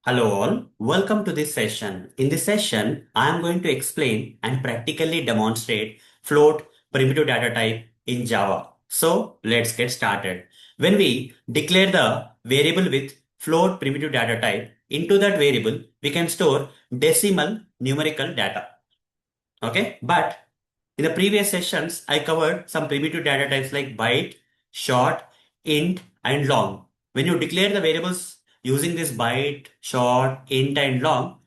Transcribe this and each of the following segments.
Hello all, welcome to this session. In this session, I am going to explain and practically demonstrate float primitive data type in Java. So let's get started. When we declare the variable with float primitive data type, into that variable, we can store decimal numerical data. Okay, but in the previous sessions, I covered some primitive data types like byte, short, int, and long. When you declare the variables using this byte, short, int, and long,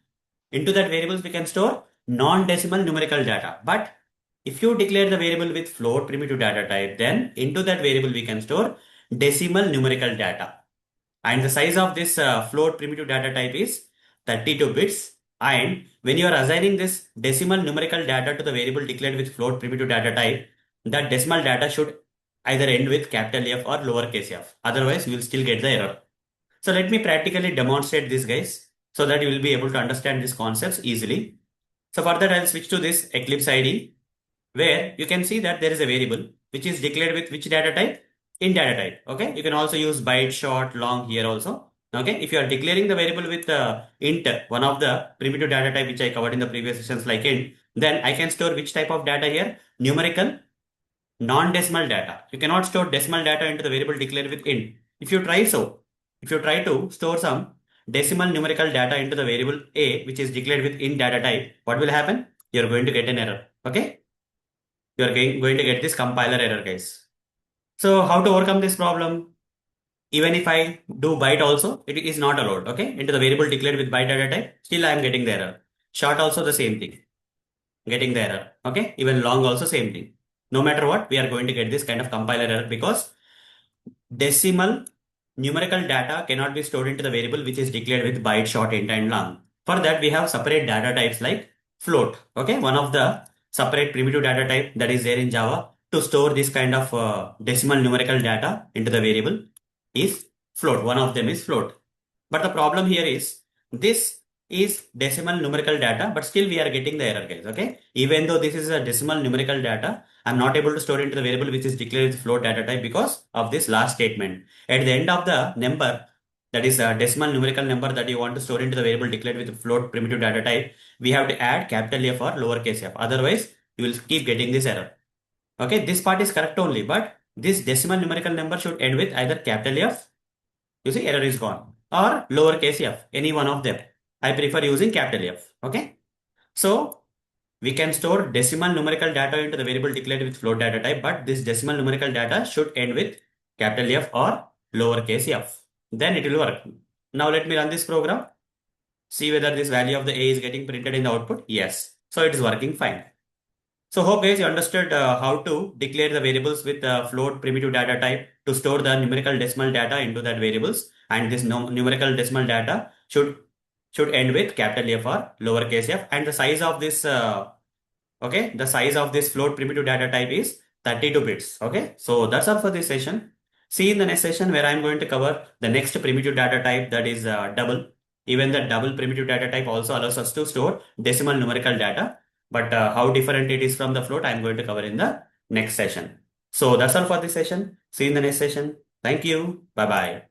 into that variables we can store non-decimal numerical data. But if you declare the variable with float primitive data type, then into that variable we can store decimal numerical data. And the size of this float primitive data type is 32 bits. And when you are assigning this decimal numerical data to the variable declared with float primitive data type, that decimal data should either end with capital F or lowercase f. Otherwise, you will still get the error. So let me practically demonstrate this, guys, so that you will be able to understand these concepts easily. So for that, I'll switch to this Eclipse IDE, where you can see that there is a variable which is declared with which data type? In data type. Okay. You can also use byte, short, long here also. Okay. If you are declaring the variable with int, one of the primitive data type which I covered in the previous sessions like int, then I can store which type of data here? Numerical, non-decimal data. You cannot store decimal data into the variable declared with int. If you try if you try to store some decimal numerical data into the variable a, which is declared with int data type, what will happen? You're going to get an error. Okay. You're going to get this compiler error, guys. So how to overcome this problem? Even if I do byte also, it is not allowed. Okay. Into the variable declared with byte data type, still I am getting the error. Short also the same thing. Getting the error. Okay. Even long also same thing. No matter what, we are going to get this kind of compiler error because decimal numerical data cannot be stored into the variable which is declared with byte, short, int, and long. For that, we have separate data types like float. Okay, one of the separate primitive data type that is there in Java to store this kind of decimal numerical data into the variable is float. One of them is float. But the problem here is this is decimal numerical data, but still we are getting the error, guys. Okay, even though this is a decimal numerical data, I'm not able to store into the variable which is declared with float data type because of this last statement. At the end of the number, that is a decimal numerical number that you want to store into the variable declared with float primitive data type, we have to add capital F or lowercase f. Otherwise, you will keep getting this error. Okay, this part is correct only, but this decimal numerical number should end with either capital F, you see error is gone, or lowercase f, any one of them. I prefer using capital F. Okay, so we can store decimal numerical data into the variable declared with float data type, but this decimal numerical data should end with capital F or lowercase f. Then it will work. Now let me run this program. See whether this value of the A is getting printed in the output. Yes. So it is working fine. So hope guys you understood how to declare the variables with float primitive data type to store the numerical decimal data into that variables, and this numerical decimal data should end with capital F or lowercase f, and the size of this okay, the size of this float primitive data type is 32 bits. Okay, so that's all for this session. See you in the next session where I'm going to cover the next primitive data type, that is double. Even the double primitive data type also allows us to store decimal numerical data. But how different it is from the float, I'm going to cover in the next session. So that's all for this session. See you in the next session. Thank you. Bye bye.